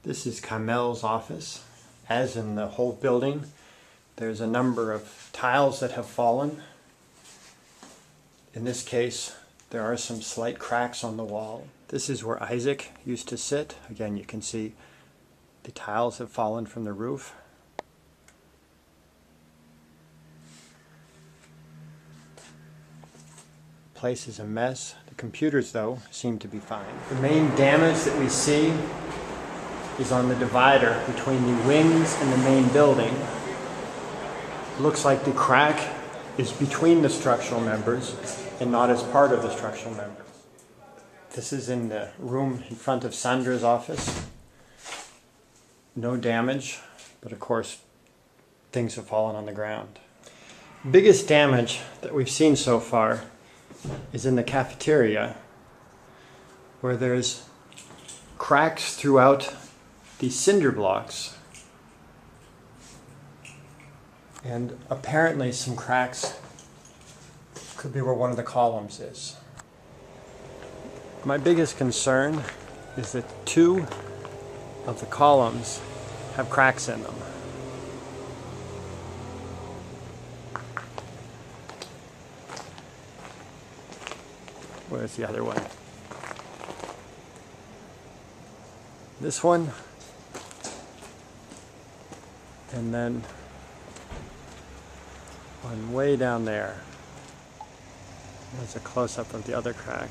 This is Kamel's office. As in the whole building, there's a number of tiles that have fallen. In this case, there are some slight cracks on the wall. This is where Isaac used to sit. Again, you can see the tiles have fallen from the roof. The place is a mess. The computers, though, seem to be fine. The main damage that we see is on the divider between the wings and the main building. It looks like the crack is between the structural members and not as part of the structural members. This is in the room in front of Sandra's office. No damage, but of course things have fallen on the ground. Biggest damage that we've seen so far is in the cafeteria, where there's cracks throughout the cinder blocks and apparently some cracks could be where one of the columns is. My biggest concern is that 2 of the columns have cracks in them. Where's the other one? This one, and then one way down there. There's a close-up of the other crack.